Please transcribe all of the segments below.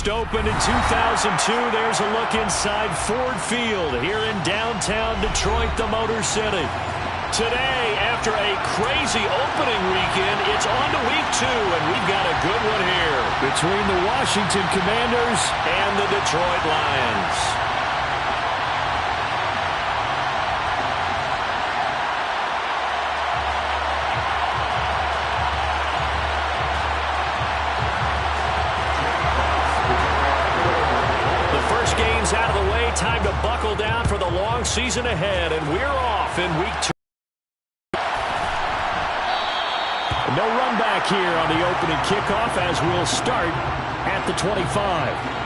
first opened in 2002. There's a look inside Ford Field here in downtown Detroit, the Motor City. Today, after a crazy opening weekend, it's on to week 2, and we've got a good one here between the Washington Commanders and the Detroit Lions. The first game's out of the way. Time to buckle down for the long season ahead, and we're off in week 2. No run back here on the opening kickoff as we'll start at the 25.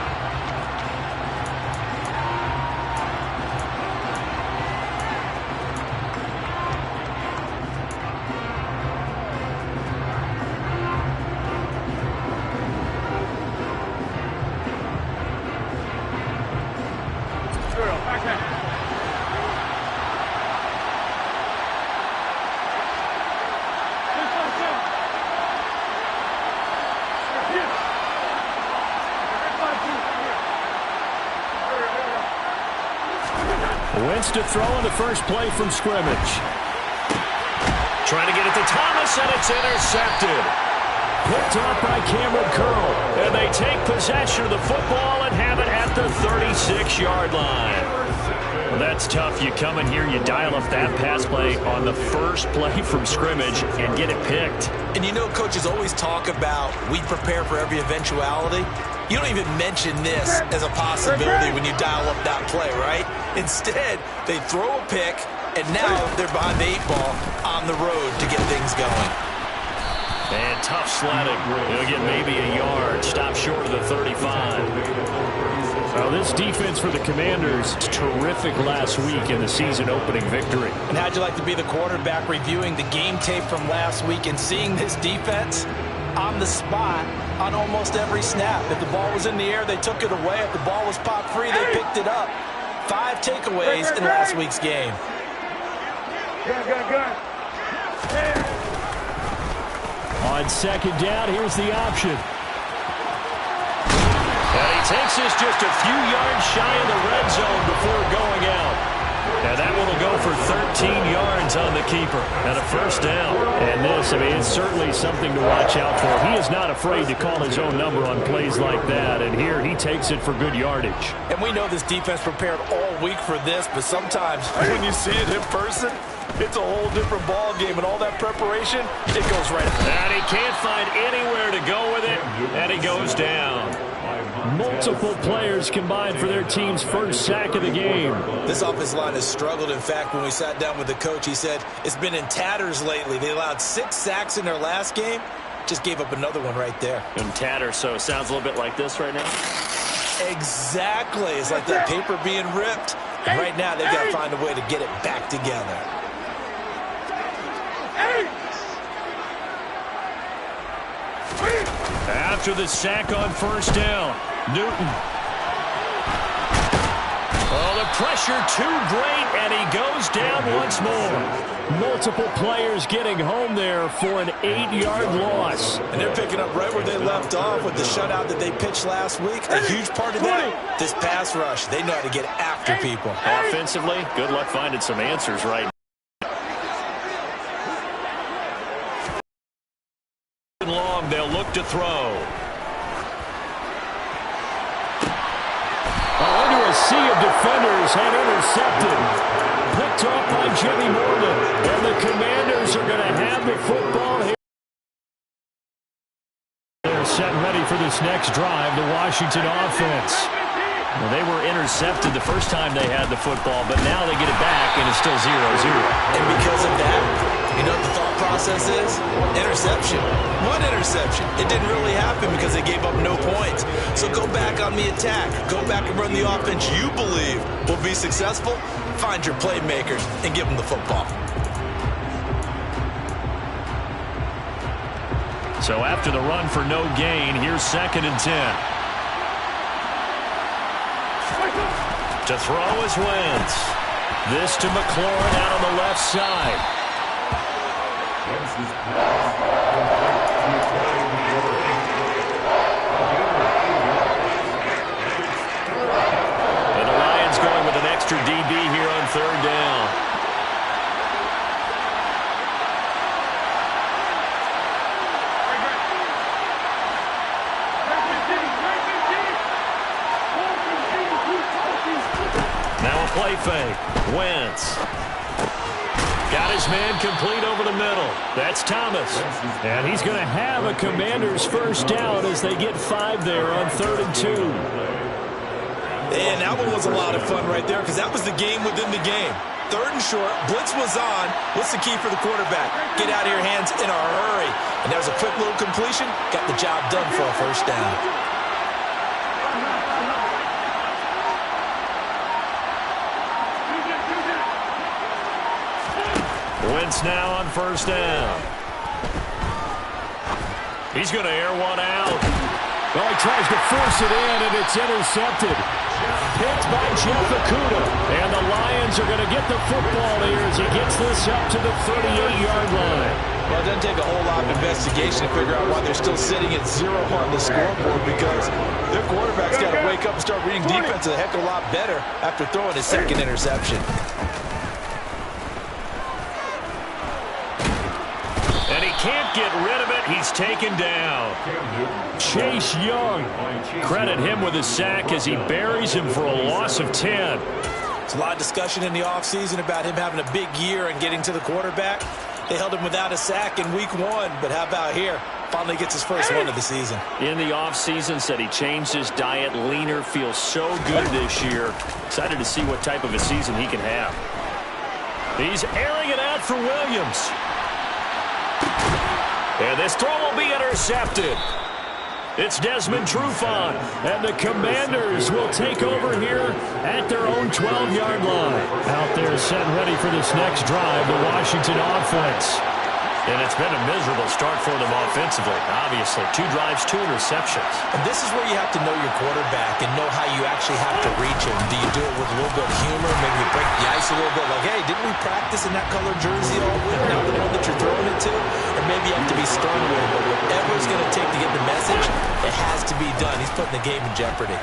Wentz to throw in the first play from scrimmage. Trying to get it to Thomas, and it's intercepted. Picked off by Cameron Curl. And they take possession of the football and have it at the 36-yard line. Well, that's tough. You come in here, you dial up that pass play on the first play from scrimmage and get it picked. And you know, coaches always talk about we prepare for every eventuality. You don't even mention this as a possibility when you dial up that play, right? Instead, they throw a pick, and now they're behind the 8-ball on the road to get things going. And tough sledding. They'll get maybe a yard. Stop short of the 35. Well, this defense for the Commanders, terrific last week in the season opening victory. And how'd you like to be the quarterback reviewing the game tape from last week and seeing this defense on the spot on almost every snap? If the ball was in the air, they took it away. If the ball was popped free, they picked it up. 5 takeaways in last week's game. Good. On second down, here's the option. And he takes this just a few yards shy of the red zone before going out. And that one will go for 13 yards on the keeper and a first down. And this, I mean, it's certainly something to watch out for. He is not afraid to call his own number on plays like that. And here he takes it for good yardage. And we know this defense prepared all week for this, but sometimes when you see it in person, it's a whole different ball game, and all that preparation, it goes right. And he can't find anywhere to go with it, and he goes down. Multiple players combined for their team's first sack of the game. This offensive line has struggled. In fact, when we sat down with the coach, he said it's been in tatters lately. They allowed 6 sacks in their last game. Just gave up another one right there. In tatters, so it sounds a little bit like this right now. Exactly. It's like that paper being ripped. And right now, they've got to find a way to get it back together. After the sack on first down, Newton. Oh, the pressure too great, and he goes down once more. Multiple players getting home there for an 8-yard loss. And they're picking up right where they left off with the shutout that they pitched last week. A huge part of that, this pass rush. They know how to get after people. Offensively, good luck finding some answers right now. Long, they'll look to throw. Into a sea of defenders and intercepted. Picked off by Jimmy Morgan. And the Commanders are going to have the football here. They're set ready for this next drive, the Washington offense. Well, they were intercepted the first time they had the football, but now they get it back, and it's still 0-0. And because of that, you know what the thought process is? Interception. One interception. It didn't really happen because they gave up no points. So go back on the attack. Go back and run the offense you believe will be successful. Find your playmakers and give them the football. So after the run for no gain, here's 2nd and 10. To throw is Wentz. This to McLaurin out on the left side. Now a play fake. Wentz. Got his man complete over the middle. That's Thomas. And he's going to have a Commanders first down as they get 5 there on 3rd and 2. And that one was a lot of fun right there because that was the game within the game. 3rd and short, blitz was on. What's the key for the quarterback? Get out of your hands in a hurry. And there's a quick little completion. Got the job done for a first down. Wentz now on first down. He's going to air one out. Well, he tries to force it in, and it's intercepted. Picked by Jeff Okudah. And the Lions are going to get the football here as he gets this up to the 38-yard line. Well, it doesn't take a whole lot of investigation to figure out why they're still sitting at 0 on the scoreboard because their quarterback's got to wake up and start reading defense a heck of a lot better after throwing his second interception. And he can't get rid of it. He's taken down. Chase Young. Credit him with a sack as he buries him for a loss of 10. There's a lot of discussion in the offseason about him having a big year and getting to the quarterback. They held him without a sack in week 1, but how about here? Finally gets his first one of the season. In the offseason, said he changed his diet, leaner, feels so good this year. Excited to see what type of a season he can have. He's airing it out for Williams. And this throw will be intercepted. It's Desmond Trufant, and the Commanders will take over here at their own 12-yard line. Out there set ready for this next drive, the Washington offense. And it's been a miserable start for them offensively, obviously. 2 drives, 2 interceptions. And this is where you have to know your quarterback and know how you actually have to reach him. Do you do it with a little bit of humor? Maybe you break the ice a little bit like, hey, didn't we practice in that color jersey all week? Now the one that you're throwing it to? Or maybe you have to be stern with it. But whatever it's going to take to get the message, it has to be done. He's putting the game in jeopardy.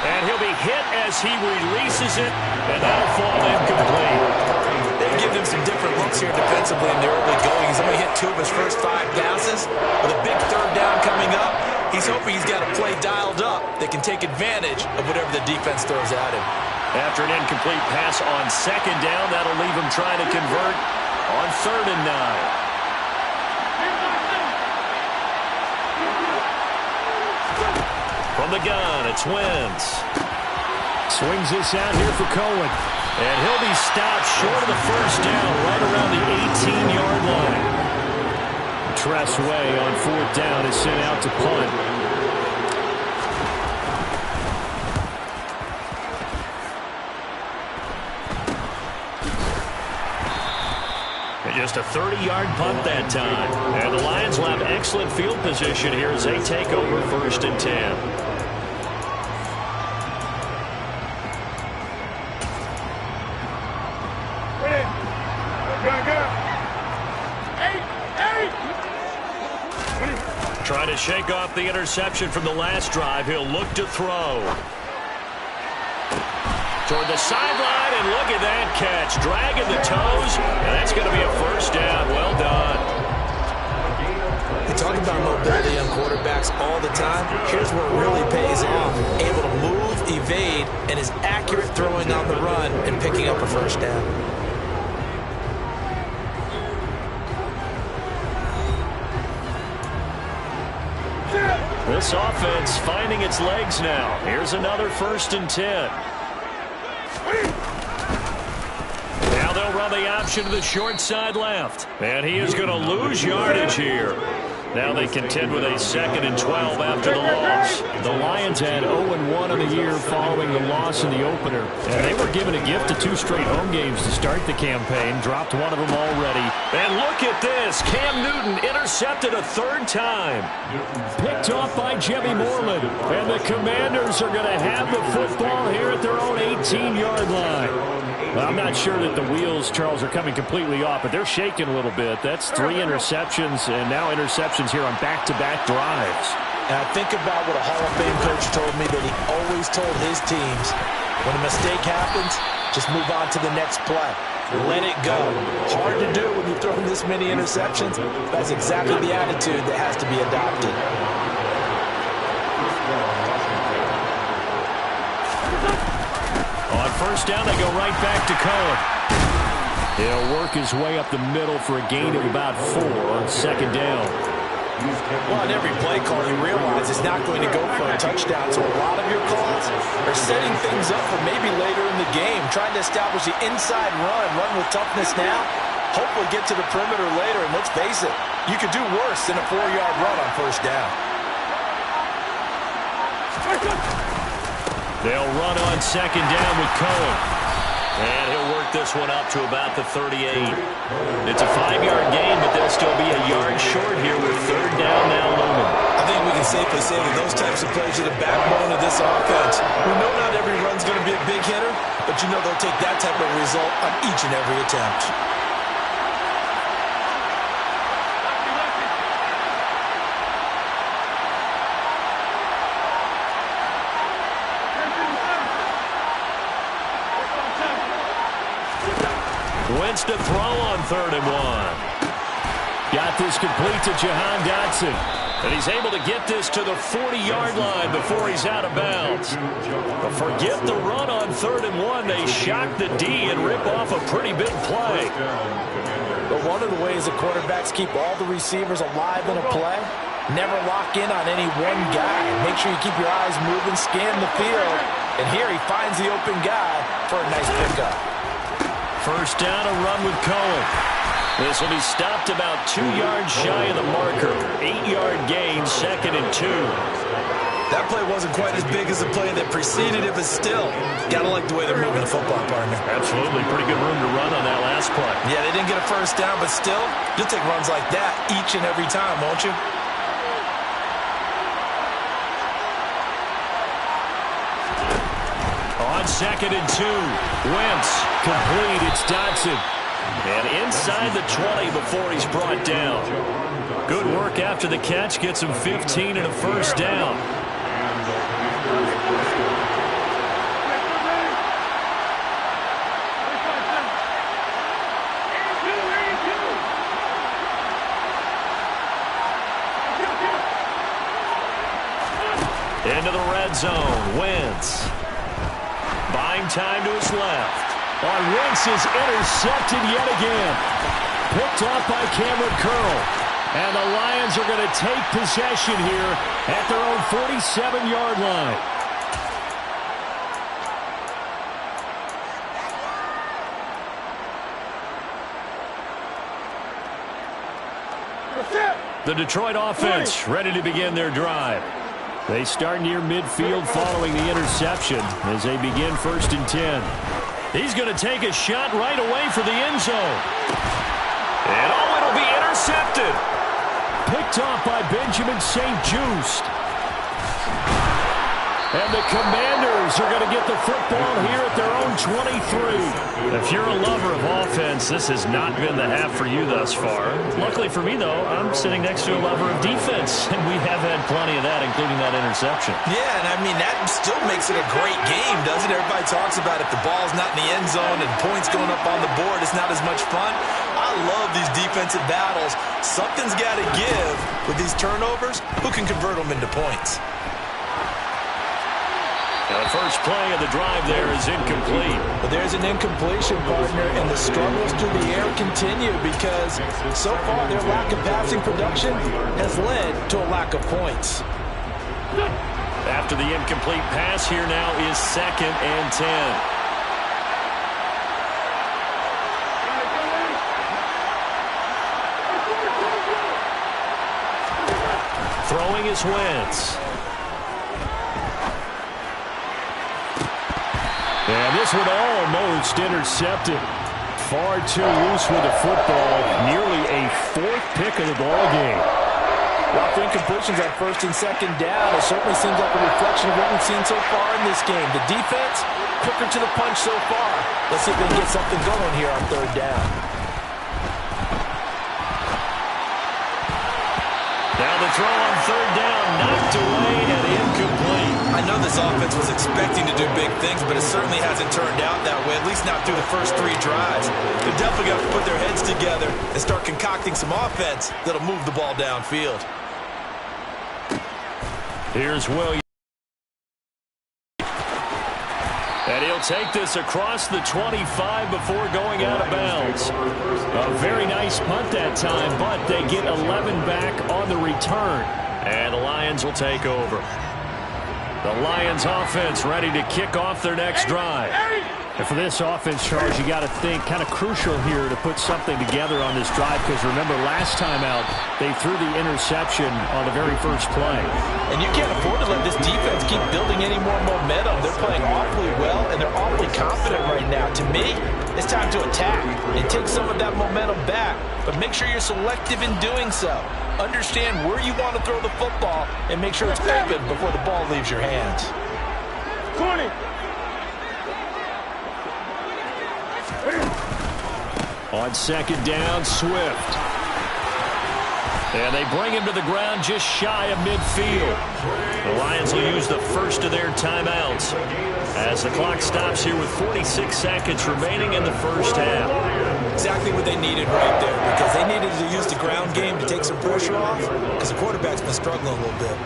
And he'll be hit as he releases it, and that'll fall incomplete. They've given him some different looks here defensively in the early going. He's only hit 2 of his first 5 passes. With a big 3rd down coming up, he's hoping he's got a play dialed up that can take advantage of whatever the defense throws at him. After an incomplete pass on 2nd down, that'll leave him trying to convert on 3rd and 9. From the gun, it's Wentz. Swings this out here for Cohen. And he'll be stopped short of the first down right around the 18-yard line. Tressway on 4th down is sent out to punt. And just a 30-yard punt that time. And the Lions will have excellent field position here as they take over 1st and 10. Trying to shake off the interception from the last drive. He'll look to throw. Toward the sideline, and look at that catch. Dragging the toes, and that's going to be a first down. Well done. We talk about mobility on quarterbacks all the time. Here's where it really pays off. Able to move, evade, and is accurate throwing on the run and picking up a first down. This offense finding its legs now. Here's another 1st and 10. Now they'll run the option to the short side left. And he is going to lose yardage here. Now they contend with a 2nd and 12 after the loss. The Lions had 0-1 on the year following the loss in the opener. And they were given a gift of 2 straight home games to start the campaign. Dropped one of them already. And look at this. Cam Newton intercepted a 3rd time. Picked off by Jimmy Moreland. And the Commanders are going to have the football here at their own 18-yard line. Well, I'm not sure that the wheels, Charles, are coming completely off, but they're shaking a little bit. That's 3 interceptions, and now interceptions here on back-to-back drives. And I think about what a Hall of Fame coach told me that he always told his teams, when a mistake happens, just move on to the next play. Let it go. Hard to do when you throw this many interceptions. That's exactly the attitude that has to be adopted. first down, they go right back to Cohen. He'll work his way up the middle for a gain of about 4 on second down. Well, on every play call, you realize it's not going to go for a touchdown. So a lot of your calls are setting things up for maybe later in the game, trying to establish the inside run with toughness now, hopefully get to the perimeter later. And let's face it, you could do worse than a 4-yard run on first down. They'll run on second down with Cohen. And he'll work this one up to about the 38. It's a 5-yard gain, but they'll still be a yard short here with third down now looming. I think we can safely say that those types of plays are the backbone of this offense. We know not every run's going to be a big hitter, but you know they'll take that type of result on each and every attempt. Wentz to throw on 3rd and 1. Got this complete to Jahan Dotson. And he's able to get this to the 40-yard line before he's out of bounds. But forget the run on 3rd and 1. They shock the D and rip off a pretty big play. But one of the ways the quarterbacks keep all the receivers alive in a play, never lock in on any one guy. Make sure you keep your eyes moving, scan the field. And here he finds the open guy for a nice pickup. First down, a run with Cohen. This will be stopped about 2 yards shy of the marker. 8-yard gain, 2nd and 2. That play wasn't quite as big as the play that preceded it, but still, gotta like the way they're moving the football, partner. Absolutely. Pretty good room to run on that last play. Yeah, they didn't get a first down, but still, you'll take runs like that each and every time, won't you? On 2nd and 2, Wentz complete. It's Dotson. And inside the 20 before he's brought down. Good work after the catch. Gets him 15 and a first down. Into the red zone. Wentz. Buying time to his left. On Wentz is intercepted yet again. Picked off by Cameron Curl. And the Lions are going to take possession here at their own 47-yard line. The Detroit offense ready to begin their drive. They start near midfield following the interception as they begin 1st and 10. He's going to take a shot right away for the end zone. And it'll be intercepted. Picked off by Benjamin St-Juste. And the Commanders are going to get the football here at their own 23. If you're a lover of offense, this has not been the half for you thus far. Luckily for me, though, I'm sitting next to a lover of defense, and we have had plenty of that, including that interception. Yeah, and I mean, that still makes it a great game, doesn't it? Everybody talks about if the ball's not in the end zone and points going up on the board, it's not as much fun. I love these defensive battles. Something's got to give with these turnovers. Who can convert them into points? Now the first play of the drive there is incomplete. But there's an incompletion, partner, and the struggles through the air continue because so far their lack of passing production has led to a lack of points. After the incomplete pass, here now is 2nd and 10. Throwing is Wentz. And this one almost intercepted. Far too loose with the football. Nearly a 4th pick of the ball game. Well, for incompletions on 1st and 2nd down, it certainly seems like a reflection of what we've seen so far in this game. The defense, quicker to the punch so far. Let's see if they can get something going here on 3rd down. Now the throw on 3rd down, knocked away and incomplete. I know this offense was expecting to do big things, but it certainly hasn't turned out that way, at least not through the first 3 drives. They've definitely got to put their heads together and start concocting some offense that'll move the ball downfield. Here's Williams. And he'll take this across the 25 before going out of bounds. A very nice punt that time, but they get 11 back on the return. And the Lions will take over. The Lions offense ready to kick off their next drive. And for this offense, Charles, you got to think kind of crucial here to put something together on this drive, because remember last time out they threw the interception on the very first play. And you can't afford to let this defense keep building any more momentum. They're playing awfully well, and they're awfully confident right now. To me, it's time to attack and take some of that momentum back, but make sure you're selective in doing so. Understand where you want to throw the football and make sure it's open before the ball leaves your hands. 20. On second down, Swift. And they bring him to the ground just shy of midfield. The Lions will use the first of their timeouts as the clock stops here with 46 seconds remaining in the first half. Exactly what they needed right there, because they needed to use the ground game to take some pressure off, because the quarterback's been struggling a little bit.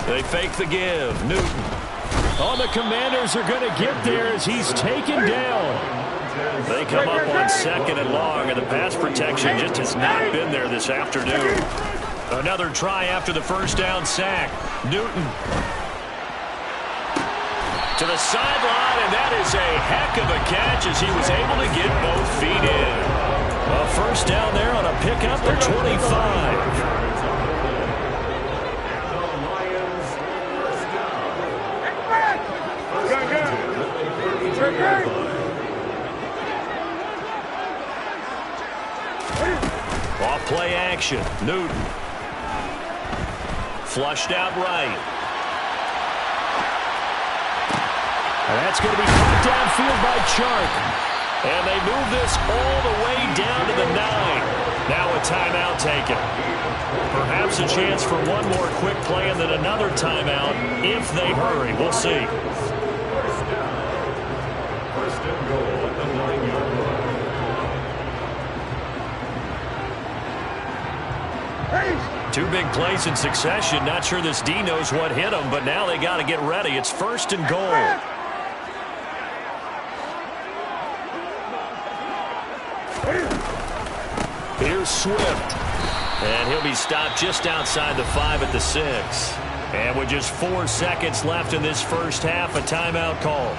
They fake the give. Newton. Oh, the Commanders are going to get there as he's taken down. They come up on second and long, and the pass protection just has not been there this afternoon. Another try after the first down sack. Newton to the sideline, and that is a heck of a catch as he was able to get both feet in. A first down there on a pickup at 25. Off play action. Newton. Flushed out right. And that's going to be caught downfield by Chark. And they move this all the way down to the 9. Now a timeout taken. Perhaps a chance for one more quick play and then another timeout if they hurry. We'll see. First and goal at the 9-yard line. Two big plays in succession. Not sure this D knows what hit him, but now they got to get ready. It's first and goal. Here's Swift. And he'll be stopped just outside the 5 at the 6. And with just 4 seconds left in this first half, a timeout call.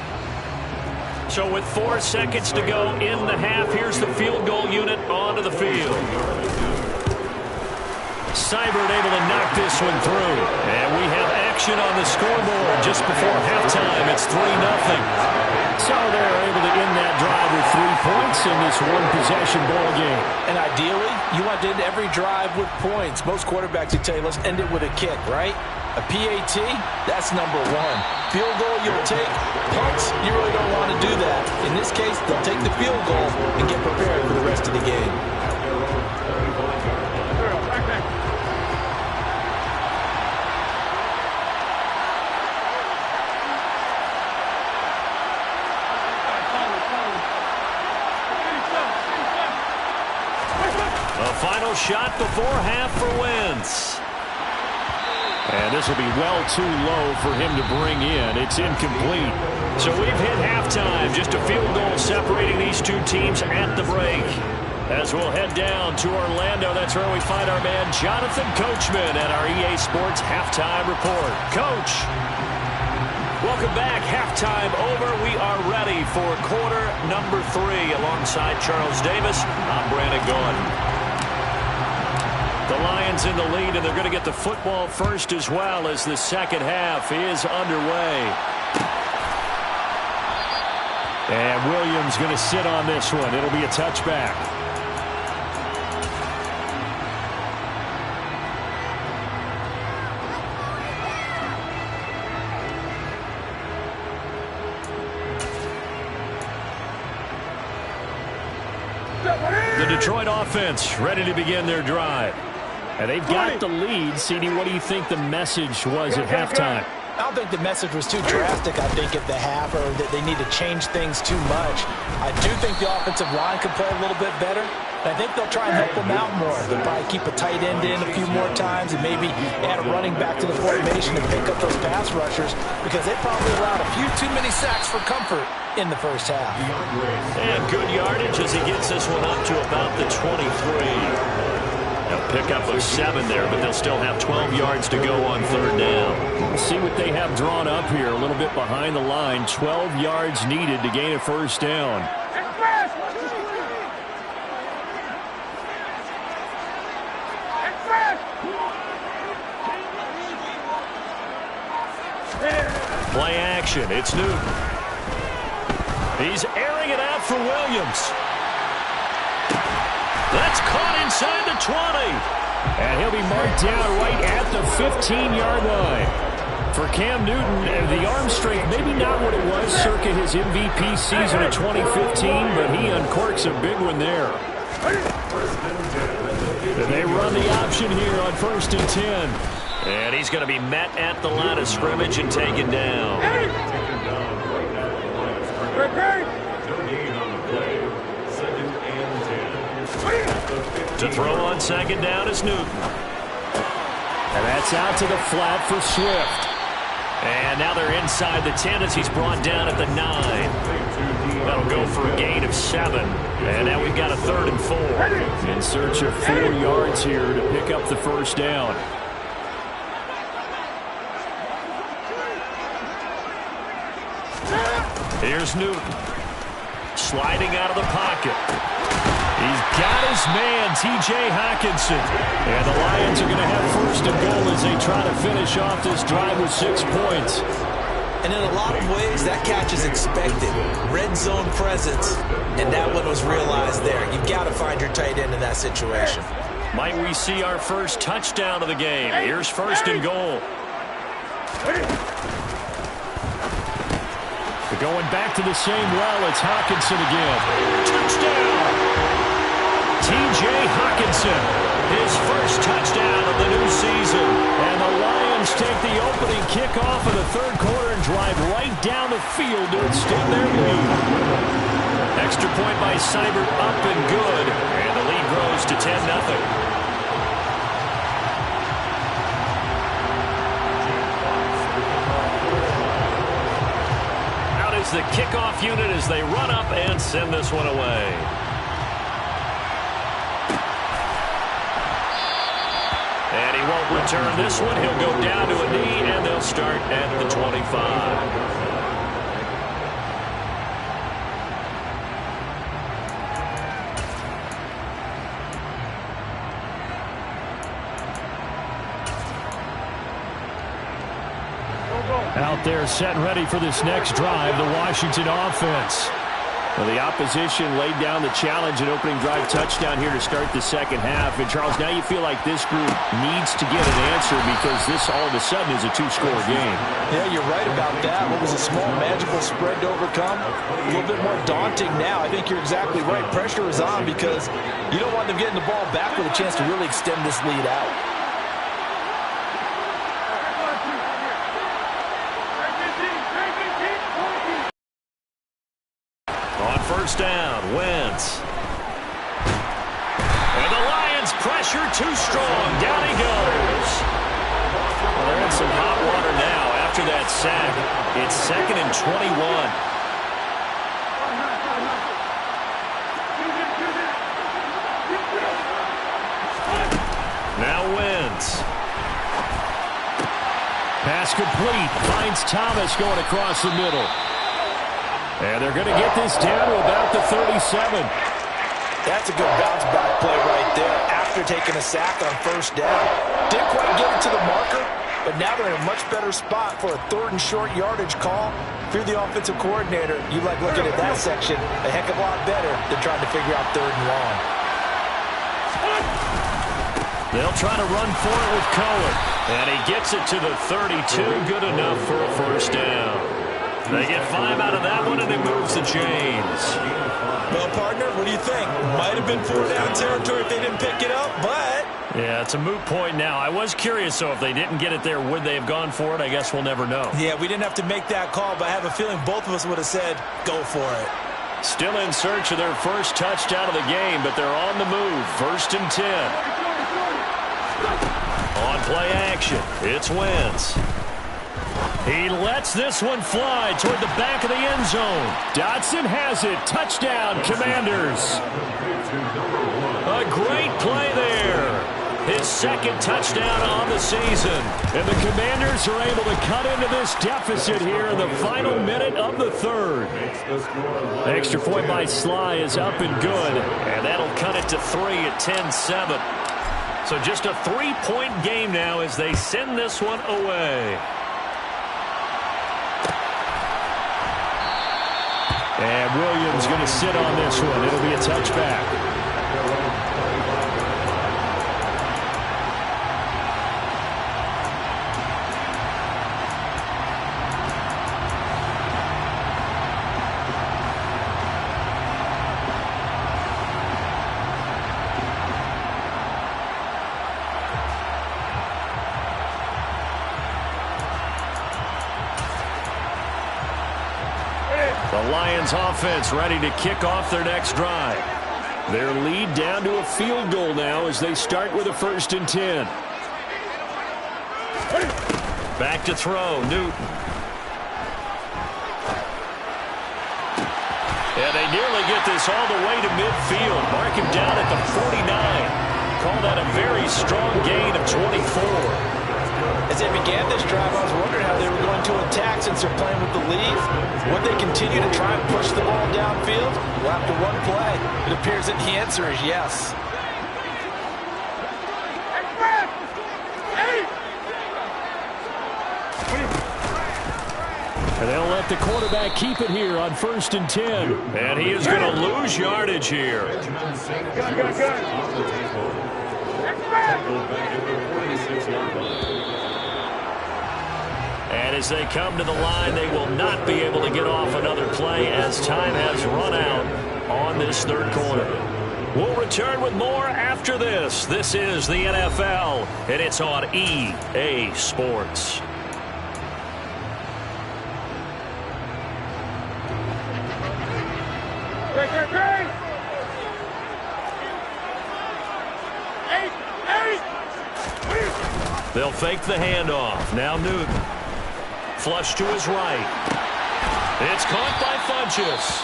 So with 4 seconds to go in the half, here's the field goal unit onto the field. Seibert able to knock this one through. And we have action on the scoreboard just before halftime. It's 3-0. So they're able to end that drive with 3 points in this one-possession ball game. And ideally, you want to end every drive with points. Most quarterbacks would tell you, let's end it with a kick, right? A PAT, that's number 1. Field goal, you'll take. Punts, you really don't want to do that. In this case, they'll take the field goal and get prepared for the rest of the game. A final shot before half for Wentz. And this will be well too low for him to bring in. It's incomplete. So we've hit halftime. Just a field goal separating these two teams at the break. As we'll head down to Orlando, that's where we find our man Jonathan Coachman at our EA Sports Halftime Report. Coach, welcome back. Halftime over. We are ready for quarter number 3 alongside Charles Davis. I'm Brandon Gaudin. The Lions in the lead, and they're going to get the football first as well as the second half is underway. And Williams going to sit on this one. It'll be a touchback. The Detroit offense ready to begin their drive. And they've got the lead. CD, what do you think the message was at halftime? I don't think the message was too drastic, I think, at the half, or that they need to change things too much. I do think the offensive line could play a little bit better. And I think they'll try and help them out more. They'll probably keep a tight end in a few more times and maybe add a running back to the formation to pick up those pass rushers, because they probably allowed a few too many sacks for comfort in the first half. And good yardage as he gets this one up to about the 23. They'll pick up a 7 there, but they'll still have 12 yards to go on third down. We'll see what they have drawn up here. A little bit behind the line. 12 yards needed to gain a first down. Play action. It's Newton. He's airing it out for Williams. That's caught inside the 20. And he'll be marked down right at the 15-yard line. For Cam Newton, the arm strength, maybe not what it was circa his MVP season of 2015, but he uncorks a big one there. And they run the option here on 1st and 10. And he's going to be met at the line of scrimmage and taken down. To throw on 2nd down is Newton. And that's out to the flat for Swift. And now they're inside the 10 as he's brought down at the 9. That'll go for a gain of 7. And now we've got a 3rd and 4. In search of 4 yards here to pick up the first down. Here's Newton. Sliding out of the pocket. He's got his man, T.J. Hockenson. And the Lions are going to have 1st and goal as they try to finish off this drive with 6 points. And in a lot of ways, that catch is expected. Red zone presence, and that one was realized there. You've got to find your tight end in that situation. Might we see our first touchdown of the game? Here's 1st and goal. But going back to the same well, it's Hockenson again. Touchdown! T.J. Hockenson, his first touchdown of the new season. And the Lions take the opening kickoff of the 3rd quarter and drive right down the field to extend their lead. Extra point by Seibert, up and good. And the lead grows to 10-0. The kickoff unit as they run up and send this one away. And he won't return this one. He'll go down to a knee, and they'll start at the 25. Out there set and ready for this next drive, the Washington offense. Well, the opposition laid down the challenge and opening drive touchdown here to start the 2nd half. And, Charles, now you feel like this group needs to get an answer because this all of a sudden is a 2-score game. Yeah, you're right about that. What was a small magical spread to overcome? A little bit more daunting now. I think you're exactly right. Pressure is on because you don't want them getting the ball back with a chance to really extend this lead out. Down, Wentz. And the Lions pressure too strong. Down he goes. Well, they're in some hot water now after that sack. It's 2nd and 21. Now Wentz. Pass complete. Finds Thomas going across the middle. And they're going to get this down to about the 37. That's a good bounce-back play right there after taking a sack on 1st down. Didn't quite get it to the marker, but now they're in a much better spot for a 3rd and short yardage call. If you're the offensive coordinator, you like looking at that section a heck of a lot better than trying to figure out 3rd and long. They'll try to run for it with Cohen. And he gets it to the 32. Good enough for a 1st down. They get 5 out of that one, and it moves the chains. Well, partner, what do you think? Might have been 4-down territory if they didn't pick it up, but Yeah, it's a moot point now. I was curious, so if they didn't get it there, would they have gone for it? I guess we'll never know. Yeah, we didn't have to make that call, but I have a feeling both of us would have said, go for it. Still in search of their first touchdown of the game, but they're on the move. 1st and 10. On play action, it's Wentz. He lets this one fly toward the back of the end zone. Dotson has it. Touchdown, Commanders. A great play there. His 2nd touchdown on the season. And the Commanders are able to cut into this deficit here in the final minute of the 3rd. Extra point by Sly is up and good. And that'll cut it to 3 at 10-7. So just a 3-point game now as they send this one away. And Williams going to sit on this one. It'll be a touchback. The Lions offense ready to kick off their next drive. Their lead down to a field goal now as they start with a 1st and 10. Back to throw, Newton. And they nearly get this all the way to midfield. Mark him down at the 49. Call that a very strong gain of 24. As they began this drive, I was wondering how they were going to attack since they're playing with the lead. Would they continue to try and push the ball downfield? Well, after one play, it appears that the answer is yes. And they'll let the quarterback keep it here on 1st and 10. And he is going to lose yardage here. And as they come to the line, they will not be able to get off another play as time has run out on this 3rd quarter. We'll return with more after this. This is the NFL, and it's on EA Sports. They'll fake the handoff. Now Newton. Flush to his right. It's caught by Funchess.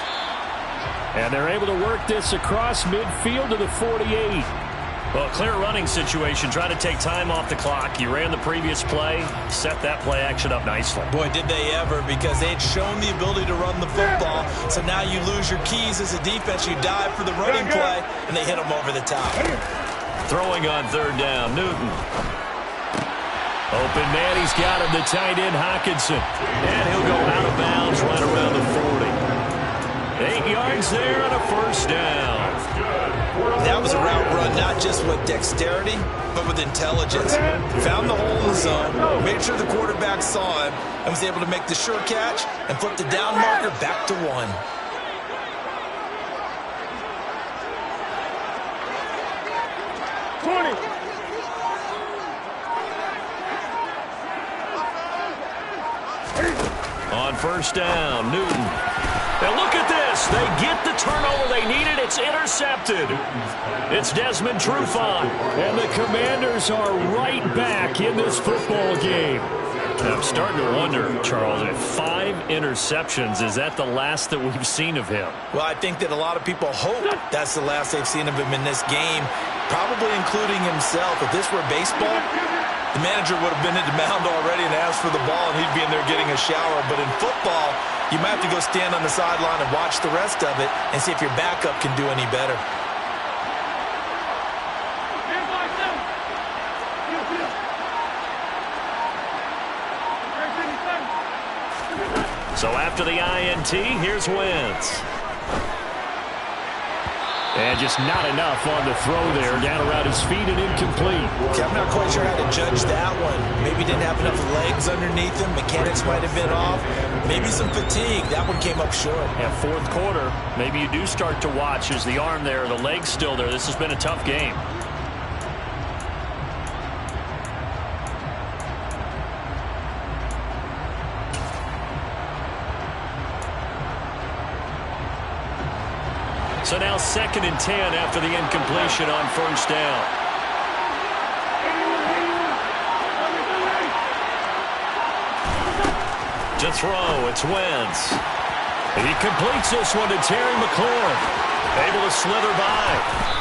And they're able to work this across midfield to the 48. Well, clear running situation. Try to take time off the clock. You ran the previous play. Set that play action up nicely. Boy, did they ever, because they'd shown the ability to run the football. So now you lose your keys as a defense. You dive for the running play, and they hit them over the top. Throwing on 3rd down, Newton. Open man, he's got him, the tight end, Hockenson. And he'll go out of bounds right around the 40. 8 yards there and a 1st down. That was a route run, not just with dexterity, but with intelligence. Found the hole in the zone, made sure the quarterback saw him, and was able to make the sure catch and flip the down marker back to 1. On 1st down, Newton. And look at this. They get the turnover they needed. It's intercepted. It's Desmond Trufant. And the Commanders are right back in this football game. I'm starting to wonder, Charles, if 5 interceptions, is that the last that we've seen of him? Well, I think that a lot of people hope that's the last they've seen of him in this game, probably including himself. If this were baseball, the manager would have been at the mound already and asked for the ball, and he'd be in there getting a shower. But in football, you might have to go stand on the sideline and watch the rest of it and see if your backup can do any better. So after the INT, here's Wentz. And just not enough on the throw there. Down around his feet and incomplete. Okay, I'm not quite sure how to judge that one. Maybe didn't have enough legs underneath him. Mechanics might have been off. Maybe some fatigue. That one came up short. At 4th quarter, maybe you do start to watch. Is the arm there, the leg's still there? This has been a tough game. So now 2nd and 10 after the incompletion on first down. To throw, it's Wentz. He completes this one to Terry McLaurin. Able to slither by.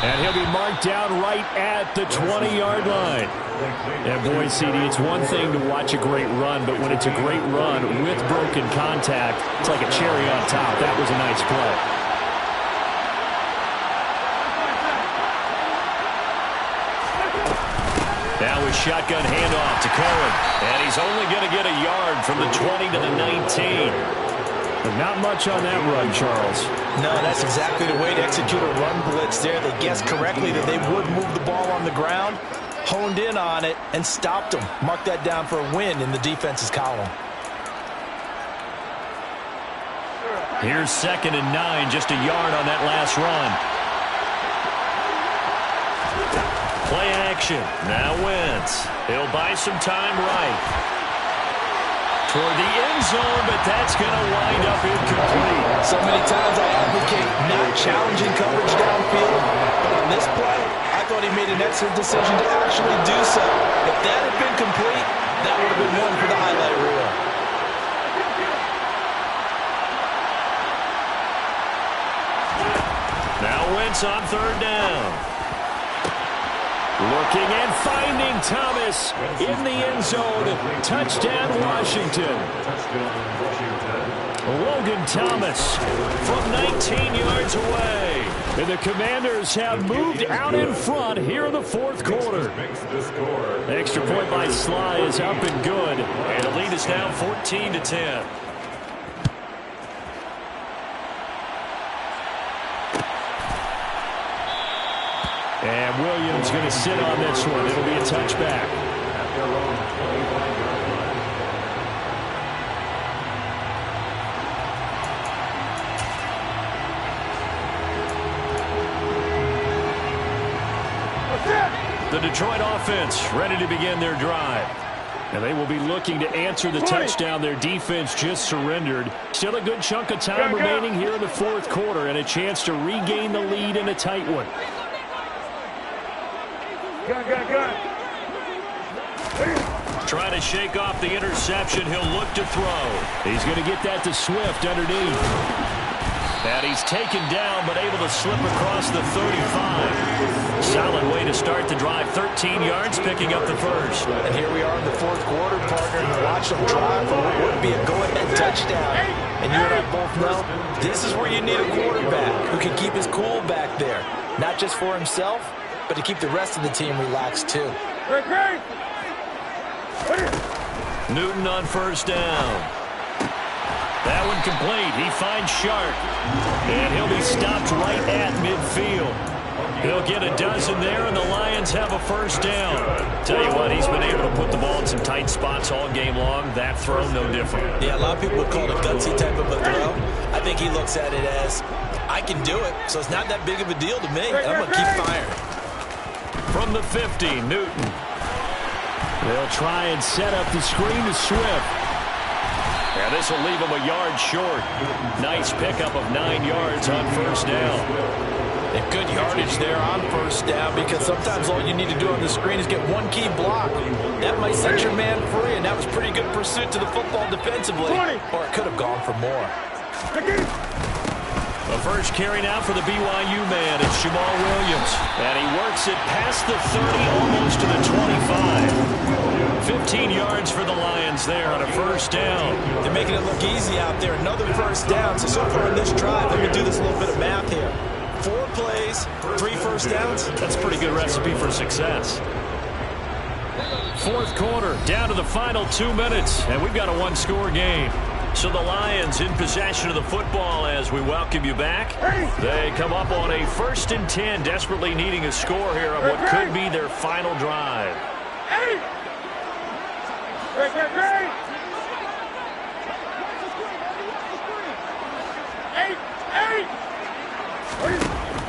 And he'll be marked down right at the 20-yard line. And boy, CD, it's one thing to watch a great run, but when it's a great run with broken contact, it's like a cherry on top. That was a nice play. Now his shotgun handoff to Cohen. And he's only going to get a yard from the 20 to the 19. But not much on that run, Charles. No, that's exactly the way to execute a run blitz there. They guessed correctly that they would move the ball on the ground, honed in on it, and stopped them. Mark that down for a win in the defense's column. Here's 2nd and 9, just a yard on that last run. Play action. Now Wentz. He'll buy some time right. Toward the end zone, but that's going to wind up incomplete. So many times I advocate not challenging coverage downfield, but on this play, I thought he made an excellent decision to actually do so. If that had been complete, that would have been one for the highlight reel. Now Wentz on 3rd down. Looking and finding Thomas in the end zone. Touchdown, Washington. Logan Thomas from 19 yards away. And the Commanders have moved out in front here in the 4th quarter. The extra point by Sly is up and good. And the lead is now 14-10. And Williams going to sit on this one. It'll be a touchback. The Detroit offense ready to begin their drive. And they will be looking to answer the touchdown their defense just surrendered. Still a good chunk of time remaining here in the 4th quarter and a chance to regain the lead in a tight one. Trying to shake off the interception. He'll look to throw. He's going to get that to Swift underneath. And he's taken down, but able to slip across the 35. Solid way to start the drive. 13 yards, picking up the first. And here we are in the 4th quarter, partner. Watch them drive for what would be a go-ahead touchdown. And you and I both know this is where you need a quarterback who can keep his cool back there. Not just for himself, but to keep the rest of the team relaxed, too. Newton on first down. That one complete. He finds Sharp. And he'll be stopped right at midfield. He'll get a dozen there, and the Lions have a first down. Tell you what, he's been able to put the ball in some tight spots all game long. That throw, no different. Yeah, a lot of people would call it a gutsy type of a throw. I think he looks at it as, I can do it, so it's not that big of a deal to me. I'm going to keep firing. From the 50, Newton. They'll try and set up the screen to Swift. And this will leave him a yard short. Nice pickup of 9 yards on first down. And good yardage there on first down, because sometimes all you need to do on the screen is get one key block. That might set your man free, and that was pretty good pursuit to the football defensively. Or it could have gone for more. The first carry now for the BYU man. It's Jamal Williams. And he works it past the 30, almost to the 25. 15 yards for the Lions there on a first down. They're making it look easy out there. Another first down. So far in this drive, let me do this little bit of math here. 4 plays, 3 first downs. That's a pretty good recipe for success. 4th quarter, down to the final 2 minutes. And we've got a one-score game. So the Lions in possession of the football as we welcome you back. They come up on a 1st and 10, desperately needing a score here on what could be their final drive.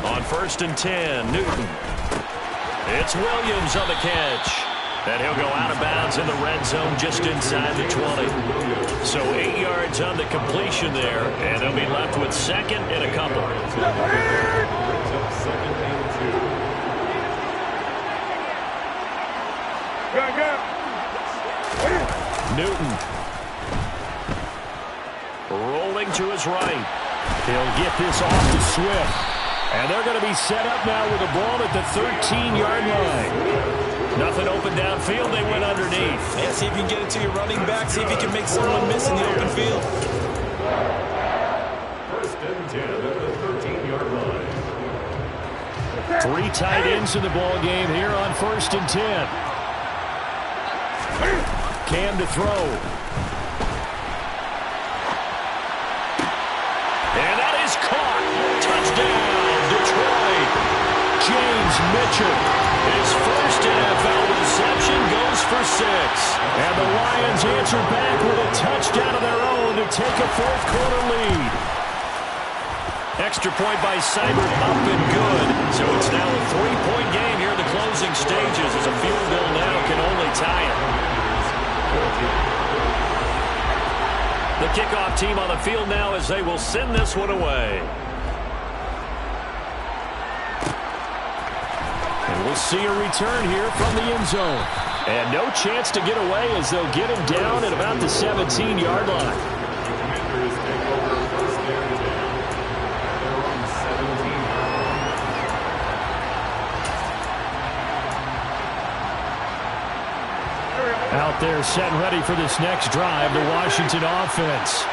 On 1st and 10, Newton. It's Williams on the catch. And he'll go out of bounds in the red zone just inside the 20. So 8 yards on the completion there, and they'll be left with second and a couple. Newton. Rolling to his right. He'll get this off to Swift. And they're going to be set up now with the ball at the 13-yard line. Nothing open downfield. They went underneath. Yeah, see if you can get it to your running back. See if you can make someone miss in the open field. First and 10 at the 13-yard line. 3 tight ends in the ball game here on first and 10. Cam to throw. And that is caught. Touchdown, Detroit. James Mitchell. His first NFL reception goes for 6. And the Lions answer back with a touchdown of their own to take a fourth-quarter lead. Extra point by Seibert, up and good. So it's now a 3-point game here in the closing stages as a field goal now can only tie it. The kickoff team on the field now as they will send this one away. And we'll see a return here from the end zone. And no chance to get away as they'll get him down at about the 17-yard line. Out there set and ready for this next drive, the Washington offense.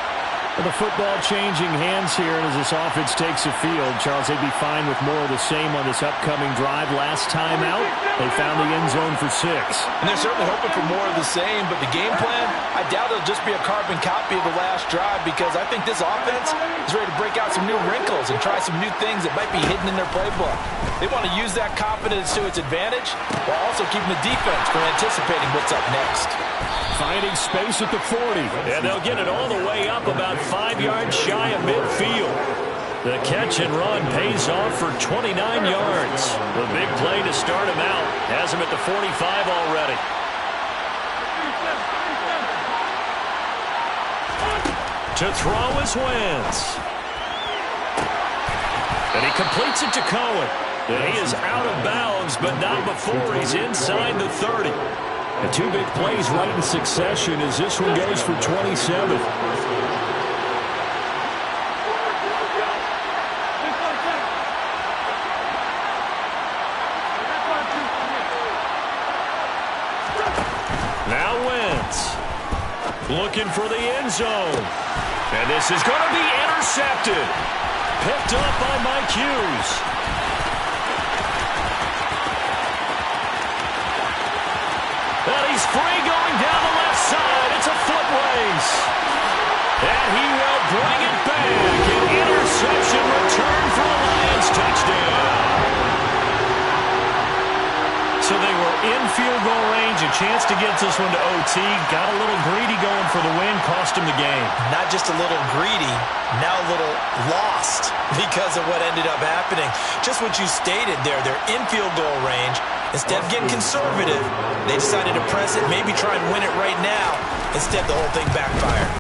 The football changing hands here as this offense takes the field. Charles, they'd be fine with more of the same on this upcoming drive. Last time out, they found the end zone for 6. And they're certainly hoping for more of the same, but the game plan, I doubt it'll just be a carbon copy of the last drive because I think this offense is ready to break out some new wrinkles and try some new things that might be hidden in their playbook. They want to use that confidence to its advantage while also keeping the defense from anticipating what's up next. Finding space at the 40. And they'll get it all the way up about 5 yards shy of midfield. The catch and run pays off for 29 yards. The big play to start him out has him at the 45 already. To throw is Wentz. And he completes it to Cohen. And he is out of bounds, but not before he's inside the 30. The 2 big plays right in succession as this one goes for 27. Now Wentz looking for the end zone. And this is going to be intercepted. Picked up by Mike Hughes. And he's free going down the left side. It's a foot race. And he will bring it back. An interception return for a Lions touchdown. So they were in field goal range, a chance to get this one to OT. Got a little greedy going for the win, cost him the game. Not just a little greedy, now a little lost because of what ended up happening. Just what you stated there, they're in field goal range. Instead of getting conservative, they decided to press it, maybe try and win it right now. Instead, the whole thing backfired.